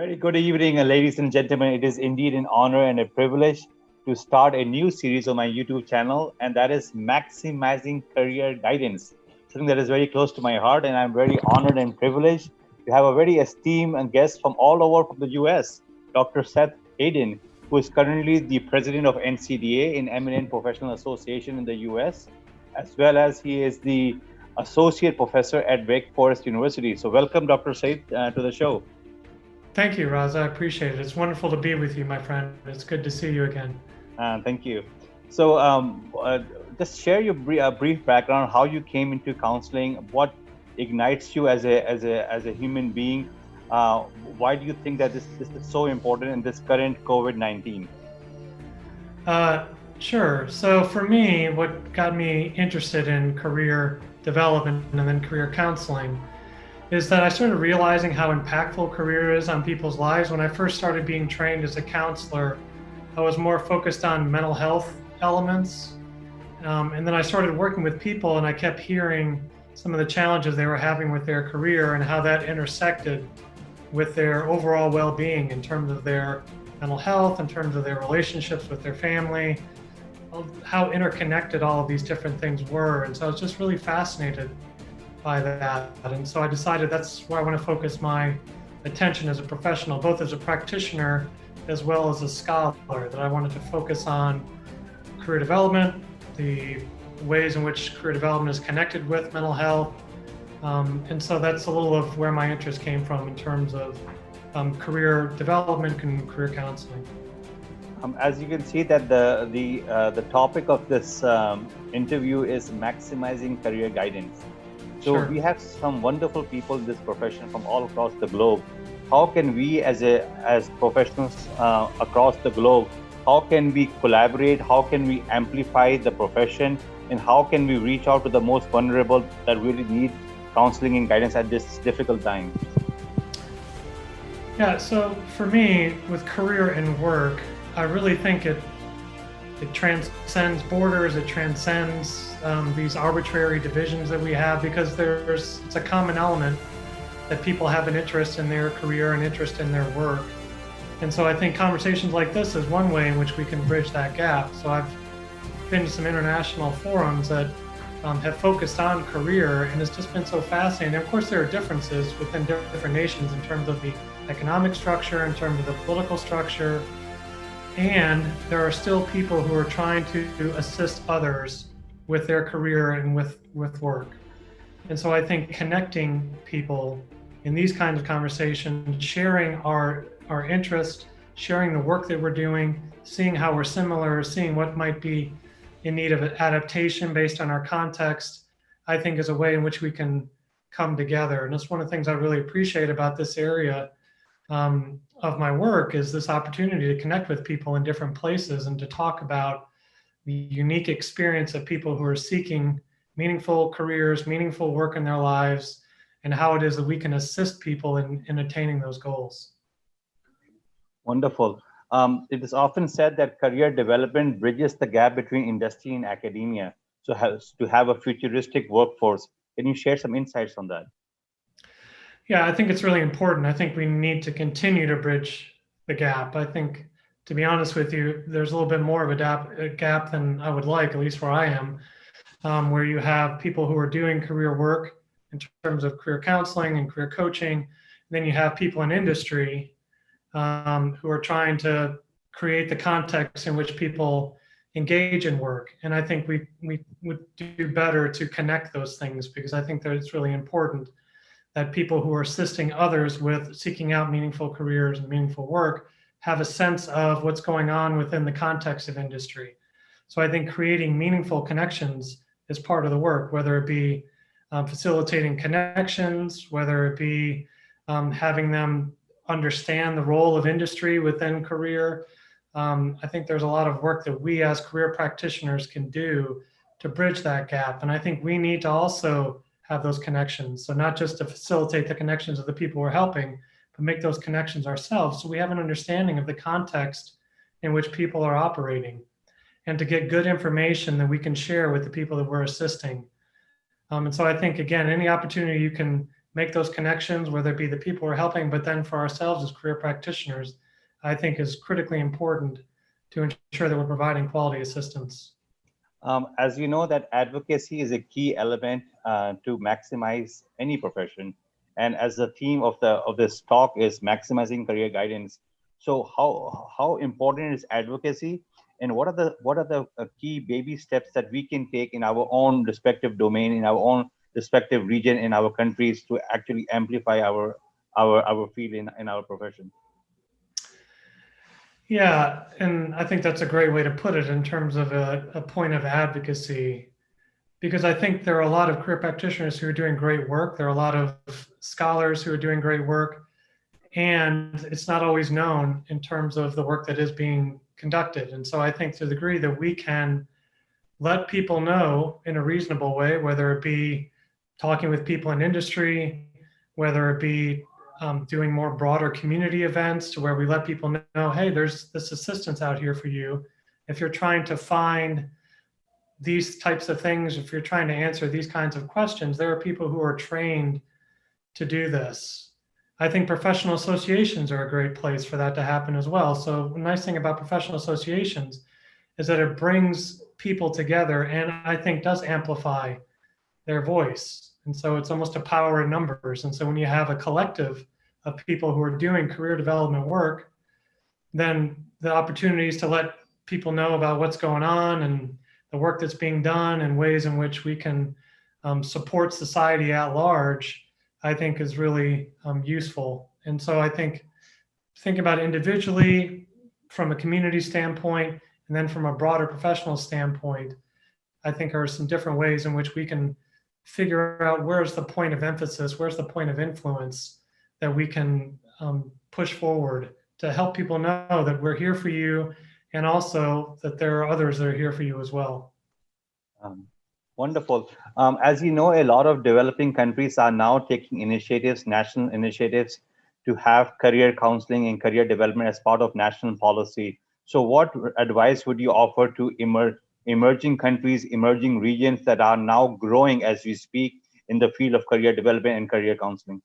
Very good evening, ladies and gentlemen. It is indeed an honor and a privilege to start a new series on my YouTube channel, and that is Maximizing Career Guidance, something that is very close to my heart. And I'm very honored and privileged to have a very esteemed guest from all over from the US, Dr. Seth Hayden, who is currently the president of NCDA, in Eminent Professional Association in the US, as well as he is the associate professor at Wake Forest University. So, welcome, Dr. Seth, to the show. Thank you, Raz. I appreciate it. It's wonderful to be with you, my friend. It's good to see you again. Thank you. So, just share your brief background, how you came into counseling, what ignites you as a human being. Why do you think that this is so important in this current COVID-19? Sure. So for me, what got me interested in career development and then career counseling is that I started realizing how impactful career is on people's lives. When I first started being trained as a counselor, I was more focused on mental health elements. And then I started working with people and I kept hearing some of the challenges they were having with their career and how that intersected with their overall well-being in terms of their mental health, in terms of their relationships with their family, how interconnected all of these different things were. And so I was just really fascinated by that. And so I decided that's where I want to focus my attention as a professional, both as a practitioner as well as a scholar, that I wanted to focus on career development, the ways in which career development is connected with mental health. And so that's a little of where my interest came from in terms of career development and career counseling. As you can see that the topic of this interview is maximizing career guidance. So Sure. We have some wonderful people in this profession from all across the globe. How can we as professionals across the globe, how can we collaborate? How can we amplify the profession? And how can we reach out to the most vulnerable that really need counseling and guidance at this difficult time? Yeah, so for me, with career and work, I really think it transcends borders, it transcends these arbitrary divisions that we have, because it's a common element that people have an interest in their career and interest in their work. And so I think conversations like this is one way in which we can bridge that gap. So I've been to some international forums that have focused on career, and it's just been so fascinating. And of course, there are differences within different nations in terms of the economic structure, in terms of the political structure, and there are still people who are trying to assist others with their career and with work. And so I think connecting people in these kinds of conversations, sharing our interest, sharing the work that we're doing, seeing how we're similar, seeing what might be in need of adaptation based on our context, I think is a way in which we can come together. And it's one of the things I really appreciate about this area of my work, is this opportunity to connect with people in different places and to talk about the unique experience of people who are seeking meaningful careers, meaningful work in their lives, and how it is that we can assist people in attaining those goals. Wonderful. It is often said that career development bridges the gap between industry and academia, so to have a futuristic workforce. Can you share some insights on that? Yeah, I think it's really important. I think we need to continue to bridge the gap. I think, to be honest with you, there's a little bit more of a gap than I would like, at least where I am, where you have people who are doing career work in terms of career counseling and career coaching. And then you have people in industry who are trying to create the context in which people engage in work. And I think we would do better to connect those things, because I think that it's really important that people who are assisting others with seeking out meaningful careers and meaningful work have a sense of what's going on within the context of industry. So I think creating meaningful connections is part of the work, whether it be facilitating connections, whether it be having them understand the role of industry within career. I think there's a lot of work that we as career practitioners can do to bridge that gap. And I think we need to also have those connections. So not just to facilitate the connections of the people we're helping, but make those connections ourselves, so we have an understanding of the context in which people are operating, and to get good information that we can share with the people that we're assisting. And so I think, again, any opportunity you can make those connections, whether it be the people we're helping, but then for ourselves as career practitioners, I think is critically important to ensure that we're providing quality assistance. As you know, that advocacy is a key element to maximize any profession, and as the theme of this talk is maximizing career guidance. So, how important is advocacy, and what are the key baby steps that we can take in our own respective domain, in our own respective region, in our countries to actually amplify our field in our profession? Yeah, and I think that's a great way to put it in terms of a point of advocacy, because I think there are a lot of career practitioners who are doing great work. There are a lot of scholars who are doing great work, and it's not always known in terms of the work that is being conducted. And so I think to the degree that we can let people know in a reasonable way, whether it be talking with people in industry, whether it be doing more broader community events to where we let people know, hey, there's this assistance out here for you. If you're trying to find these types of things, if you're trying to answer these kinds of questions, there are people who are trained to do this. I think professional associations are a great place for that to happen as well. So the nice thing about professional associations is that it brings people together and I think does amplify their voice. And so it's almost a power in numbers. And so when you have a collective of people who are doing career development work, then the opportunities to let people know about what's going on and the work that's being done and ways in which we can support society at large, I think is really useful. And so I think about individually from a community standpoint, and then from a broader professional standpoint, I think there are some different ways in which we can figure out where's the point of emphasis, where's the point of influence that we can push forward to help people know that we're here for you, and also that there are others that are here for you as well. Wonderful. As you know, a lot of developing countries are now taking initiatives, national initiatives, to have career counseling and career development as part of national policy. So what advice would you offer to emerging countries, emerging regions that are now growing as we speak in the field of career development and career counseling?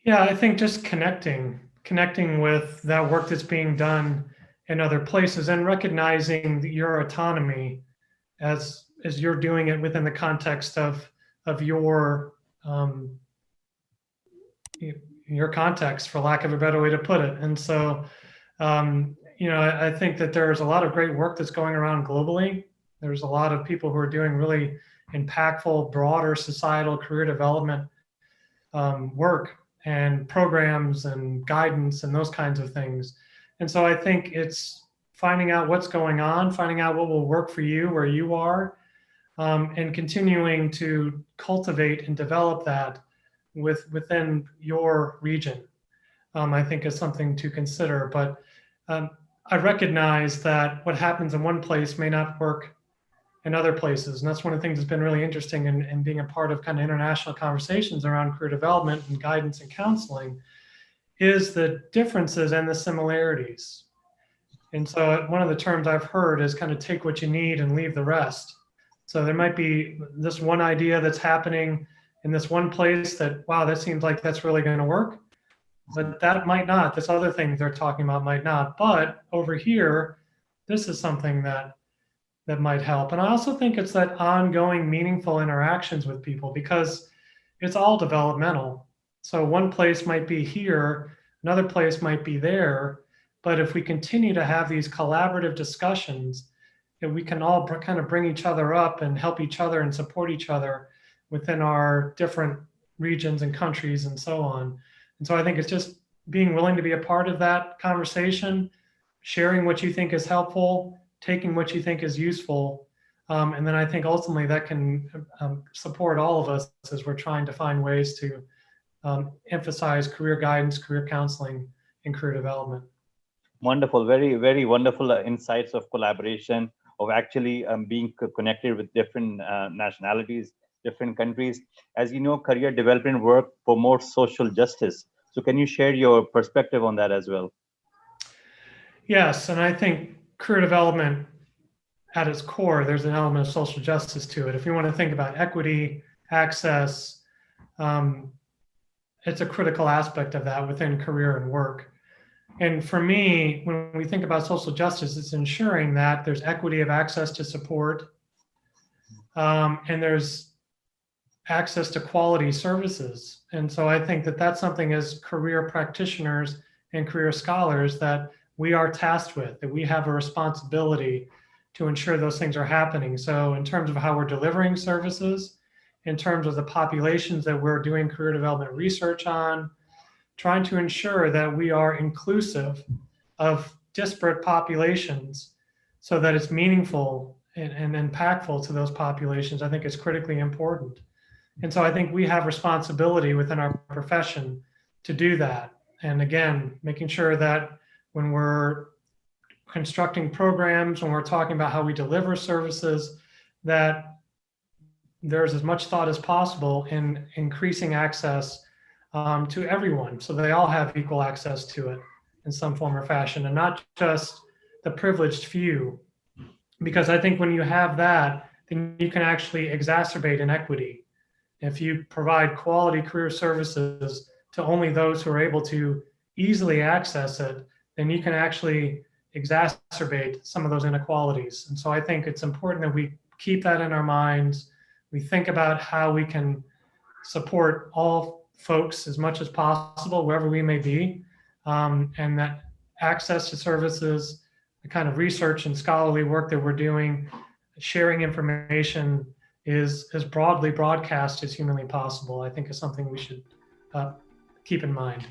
Yeah, I think just connecting with that work that's being done in other places and recognizing your autonomy as you're doing it within the context of your context, for lack of a better way to put it. And so, I think that there's a lot of great work that's going around globally. There's a lot of people who are doing really impactful, broader societal career development work and programs and guidance and those kinds of things. And so I think it's finding out what's going on, finding out what will work for you where you are, and continuing to cultivate and develop that within your region, I think is something to consider. But I recognize that what happens in one place may not work in other places. And that's one of the things that's been really interesting in being a part of kind of international conversations around career development and guidance and counseling, is the differences and the similarities. And so one of the terms I've heard is kind of take what you need and leave the rest. So there might be this one idea that's happening in this one place that, wow, that seems like that's really going to work. But that might not. This other thing they're talking about might not. But over here, this is something that might help. And I also think it's that ongoing, meaningful interactions with people, because it's all developmental. So one place might be here, another place might be there. But if we continue to have these collaborative discussions, that we can all kind of bring each other up and help each other and support each other within our different regions and countries and so on. And so I think it's just being willing to be a part of that conversation, sharing what you think is helpful, taking what you think is useful. And then I think ultimately that can support all of us as we're trying to find ways to emphasize career guidance, career counseling, and career development. Wonderful, very, very wonderful insights of collaboration, of actually being connected with different nationalities, different countries. As you know, career development work promotes social justice. So can you share your perspective on that as well? Yes, and I think career development at its core, there's an element of social justice to it. If you want to think about equity, access, it's a critical aspect of that within career and work. And for me, when we think about social justice, it's ensuring that there's equity of access to support, and there's access to quality services. And so I think that that's something as career practitioners and career scholars that we are tasked with, that we have a responsibility to ensure those things are happening. So in terms of how we're delivering services, in terms of the populations that we're doing career development research on, trying to ensure that we are inclusive of disparate populations so that it's meaningful and impactful to those populations, I think is critically important. And so I think we have responsibility within our profession to do that. And again, making sure that when we're constructing programs, when we're talking about how we deliver services, that there's as much thought as possible in increasing access to everyone, so they all have equal access to it in some form or fashion, and not just the privileged few. Because I think when you have that, then you can actually exacerbate inequity. If you provide quality career services to only those who are able to easily access it, then you can actually exacerbate some of those inequalities. And so I think it's important that we keep that in our minds. We think about how we can support all folks as much as possible, wherever we may be, and that access to services, the kind of research and scholarly work that we're doing, sharing information is as broadly broadcast as humanly possible, I think is something we should keep in mind.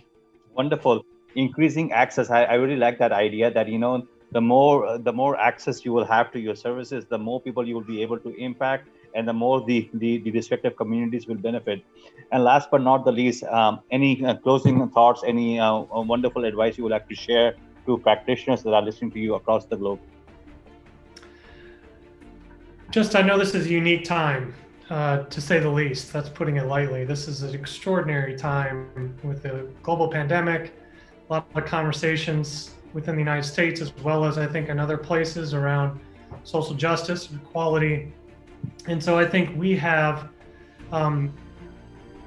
Wonderful. Increasing access. I really like that idea that, the more access you will have to your services, the more people you will be able to impact, and the more the respective communities will benefit. And last but not the least, any closing thoughts, any wonderful advice you would like to share to practitioners that are listening to you across the globe? I know this is a unique time, to say the least. That's putting it lightly. This is an extraordinary time with the global pandemic, a lot of conversations within the United States, as well as I think in other places around social justice, equality. And so I think we have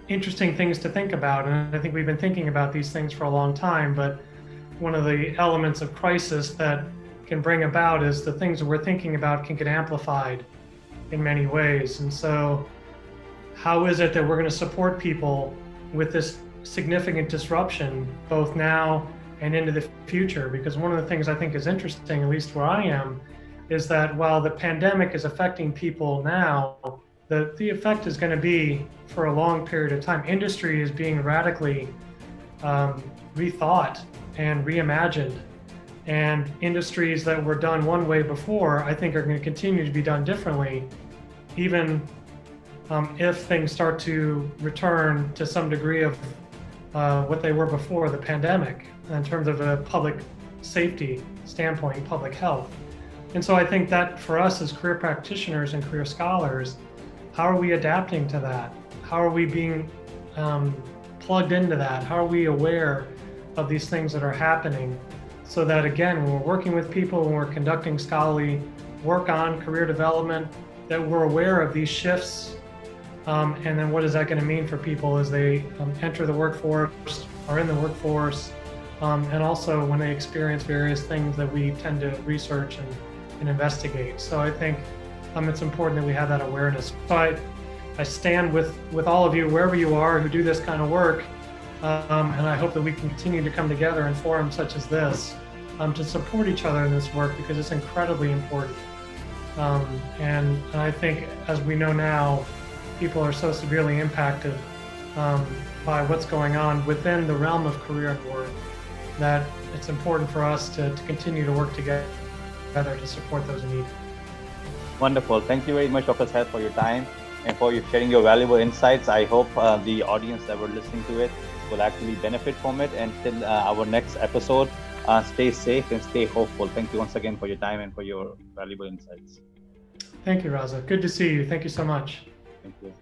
interesting things to think about. And I think we've been thinking about these things for a long time, but one of the elements of crisis that can bring about is the things that we're thinking about can get amplified in many ways. And so how is it that we're going to support people with this significant disruption, both now and into the future? Because one of the things I think is interesting, at least where I am, is that while the pandemic is affecting people now, the effect is going to be for a long period of time. Industry is being radically rethought and reimagined. And industries that were done one way before, I think are going to continue to be done differently, even if things start to return to some degree of what they were before the pandemic in terms of a public safety standpoint, public health. And so I think that for us as career practitioners and career scholars, how are we adapting to that? How are we being plugged into that? How are we aware of these things that are happening? So that again, when we're working with people, when we're conducting scholarly work on career development, that we're aware of these shifts, and then what is that going to mean for people as they enter the workforce, are in the workforce, and also when they experience various things that we tend to research and investigate. So I think it's important that we have that awareness. So I stand with all of you, wherever you are, who do this kind of work, and I hope that we can continue to come together in forums such as this to support each other in this work, because it's incredibly important. And I think, as we know now, people are so severely impacted by what's going on within the realm of career and work, that it's important for us to continue to work together to support those in need. Wonderful. Thank you very much, Dr. Seth, for your time and for sharing your valuable insights. I hope the audience that were listening to it will actually benefit from it. And till our next episode, stay safe and stay hopeful. Thank you once again for your time and for your valuable insights. Thank you, Raza. Good to see you. Thank you so much. Thank you.